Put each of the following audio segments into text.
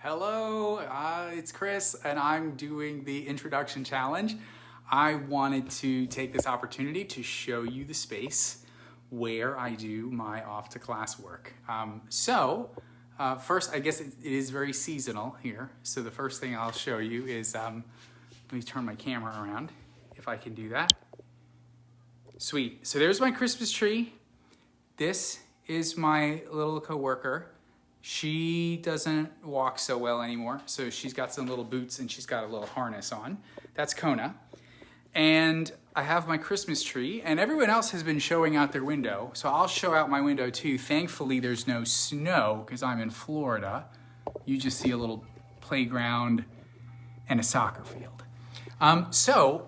Hello, it's Chris, and I'm doing the introduction challenge. I wanted to take this opportunity to show you the space where I do my off to class work. First, I guess it is very seasonal here. So the first thing I'll show you is, let me turn my camera around, if I can do that. Sweet, so there's my Christmas tree. This is my little coworker. She doesn't walk so well anymore, so she's got some little boots and she's got a little harness on. That's Kona. And I have my Christmas tree, and everyone else has been showing out their window, so I'll show out my window too. Thankfully, there's no snow because I'm in Florida. You just see a little playground and a soccer field. So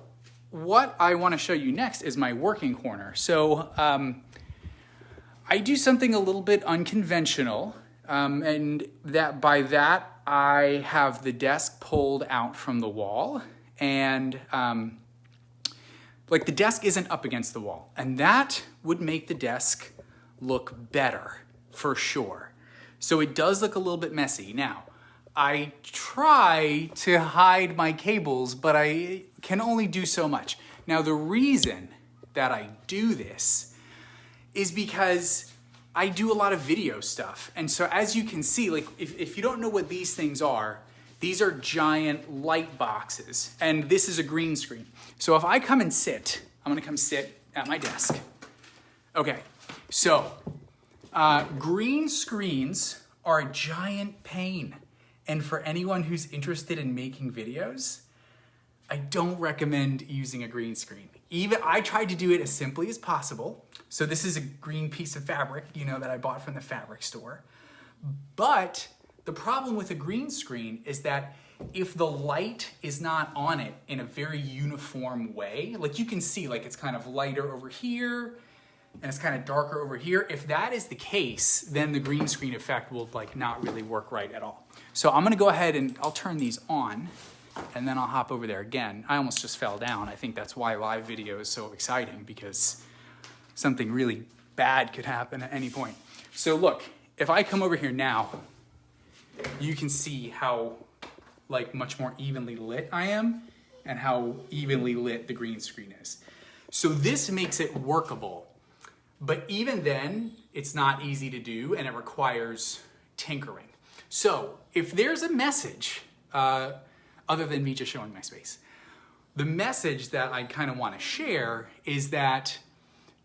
what I want to show you next is my working corner. So I do something a little bit unconventional. And by that, I have the desk pulled out from the wall, and the desk isn't up against the wall, and that would make the desk look better for sure. So it does look a little bit messy. Now, I try to hide my cables, but I can only do so much. Now, the reason that I do this is because I do a lot of video stuff. And so as you can see, if you don't know what these things are, these are giant light boxes, and this is a green screen. So if I come and sit, I'm gonna come sit at my desk. Okay, so green screens are a giant pain. And for anyone who's interested in making videos, I don't recommend using a green screen. I tried to do it as simply as possible. So this is a green piece of fabric, that I bought from the fabric store. But the problem with a green screen is that if the light is not on it in a very uniform way, like you can see, it's kind of lighter over here and it's kind of darker over here. If that is the case, then the green screen effect will not really work right at all. So I'm gonna go ahead and I'll turn these on, and then I'll hop over there again. I almost just fell down. I think that's why live video is so exciting, because something really bad could happen at any point. So look, if I come over here now, you can see how much more evenly lit I am and how evenly lit the green screen is. So this makes it workable, but even then, it's not easy to do and it requires tinkering. So if there's a message, other than me just showing my space, the message that I kind of want to share is that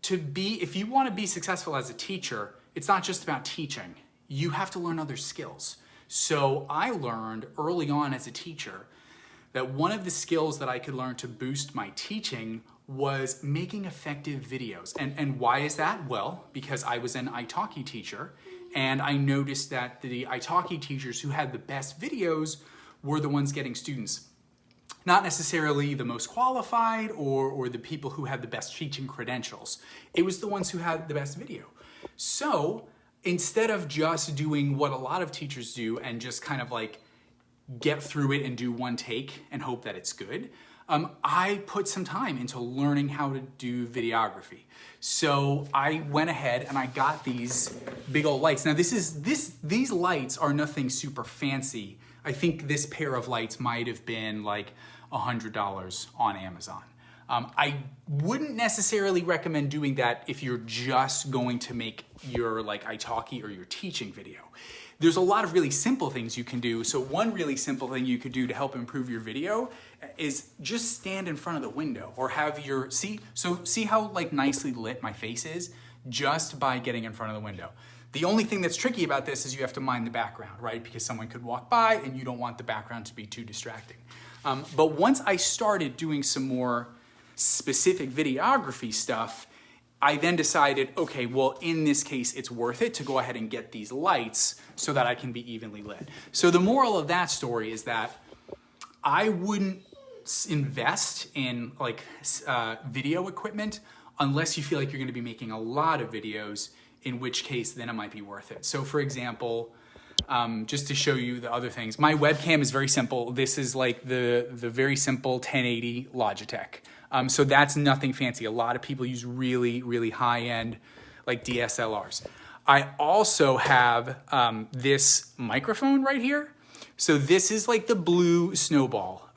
if you want to be successful as a teacher, it's not just about teaching. You have to learn other skills. So I learned early on as a teacher that one of the skills that I could learn to boost my teaching was making effective videos. And why is that? Well, because I was an italki teacher, and I noticed that the italki teachers who had the best videos were the ones getting students. Not necessarily the most qualified or the people who had the best teaching credentials. It was the ones who had the best video. So instead of just doing what a lot of teachers do and just kind of get through it and do one take and hope that it's good, I put some time into learning how to do videography. So I went ahead and I got these big old lights. Now these lights are nothing super fancy. I think this pair of lights might have been $100 on Amazon. I wouldn't necessarily recommend doing that if you're just going to make your italki or your teaching video. There's a lot of really simple things you can do. So one really simple thing you could do to help improve your video is just stand in front of the window, or have see how nicely lit my face is just by getting in front of the window. The only thing that's tricky about this is you have to mind the background, right? Because someone could walk by and you don't want the background to be too distracting. But once I started doing some more specific videography stuff, I then decided, okay, well, in this case, it's worth it to go ahead and get these lights so that I can be evenly lit. So the moral of that story is that I wouldn't invest in video equipment unless you feel like you're gonna be making a lot of videos, in which case then it might be worth it. So for example, just to show you the other things, my webcam is very simple. This is the very simple 1080 Logitech. So that's nothing fancy. A lot of people use really, really high-end DSLRs. I also have this microphone right here. So this is like the blue Snowball.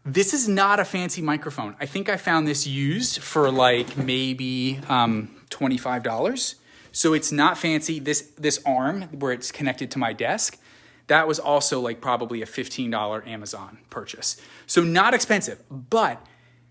This is not a fancy microphone. I think I found this used for like maybe $25. So it's not fancy. This arm where it's connected to my desk, that was also like probably a $15 Amazon purchase. So not expensive, but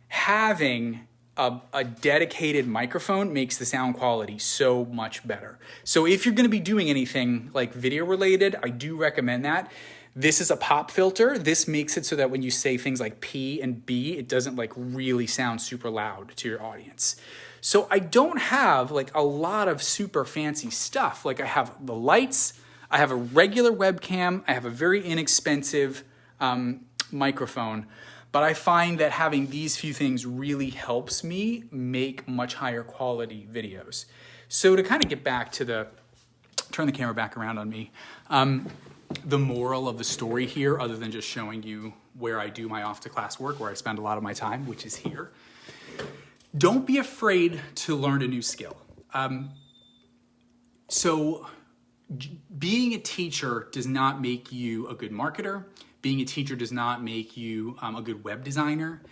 having a dedicated microphone makes the sound quality so much better. So if you're gonna be doing anything like video related, I do recommend that. This is a pop filter. This makes it so that when you say things like P and B, it doesn't like really sound super loud to your audience. So I don't have like a lot of super fancy stuff. Like I have the lights, I have a regular webcam, I have a very inexpensive microphone, but I find that having these few things really helps me make much higher quality videos. So to kind of get back to turn the camera back around on me, the moral of the story here, other than just showing you where I do my off to class work, where I spend a lot of my time, which is here, don't be afraid to learn a new skill. So being a teacher does not make you a good marketer. Being a teacher does not make you a good web designer.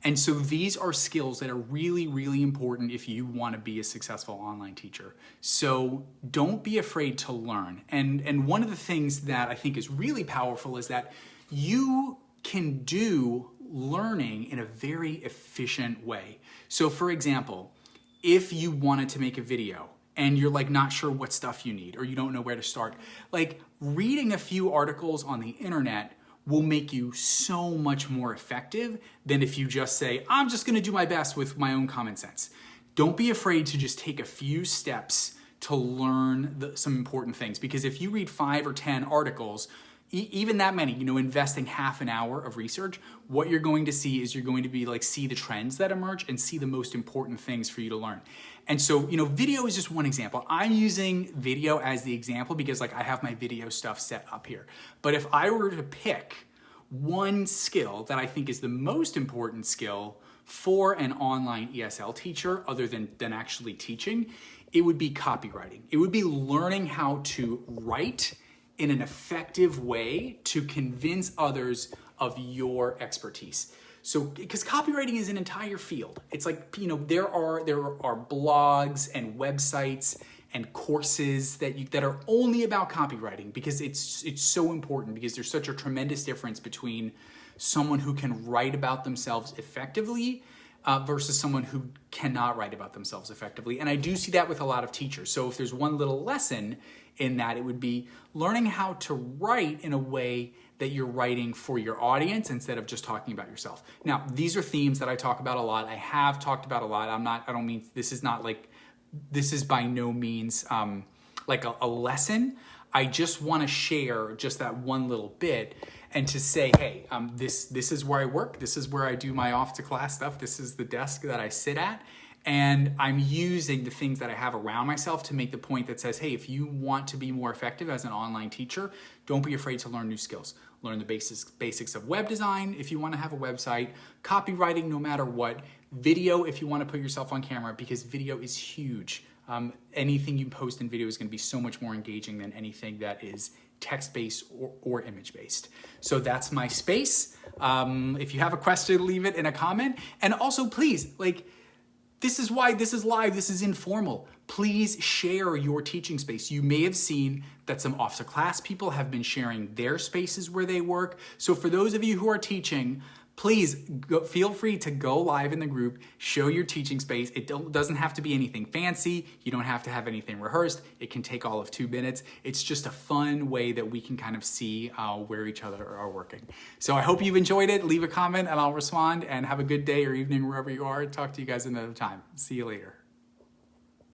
And so these are skills that are really, really important if you want to be a successful online teacher. So don't be afraid to learn. And one of the things that I think is really powerful is that you can do learning in a very efficient way. So for example, if you wanted to make a video and you're like not sure what stuff you need or you don't know where to start, like reading a few articles on the internet will make you so much more effective than if you just say, I'm just gonna do my best with my own common sense. Don't be afraid to just take a few steps to learn some important things, because if you read 5 or 10 articles, even that many, investing half an hour of research, what you're going to see is you're going to be like, see the trends that emerge and see the most important things for you to learn. And so, video is just one example. I'm using video as the example because like I have my video stuff set up here. But if I were to pick one skill that I think is the most important skill for an online ESL teacher, other than actually teaching, it would be copywriting. It would be learning how to write in an effective way to convince others of your expertise. So, because copywriting is an entire field. It's like, there are blogs and websites and courses that are only about copywriting, because it's so important, because there's such a tremendous difference between someone who can write about themselves effectively versus someone who cannot write about themselves effectively. And I do see that with a lot of teachers. So if there's one little lesson in that, it would be learning how to write in a way that you're writing for your audience instead of just talking about yourself. Now, these are themes that I talk about a lot. I have talked about a lot. This is by no means like a lesson. I just want to share just that one little bit and to say, hey, this is where I work. This is where I do my off to class stuff. This is the desk that I sit at. And I'm using the things that I have around myself to make the point that says, hey, if you want to be more effective as an online teacher, don't be afraid to learn new skills. Learn the basics of web design if you want to have a website, copywriting no matter what, video if you want to put yourself on camera, because video is huge. Anything you post in video is going to be so much more engaging than anything that is text-based or image-based. So that's my space. If you have a question, leave it in a comment. And also, please, this is why this is live, this is informal. Please share your teaching space. You may have seen that some off to class people have been sharing their spaces where they work. So for those of you who are teaching, please feel free to go live in the group, show your teaching space. It doesn't have to be anything fancy. You don't have to have anything rehearsed. It can take all of 2 minutes. It's just a fun way that we can kind of see where each other are working. So I hope you've enjoyed it. Leave a comment and I'll respond, and have a good day or evening wherever you are. Talk to you guys another time. See you later.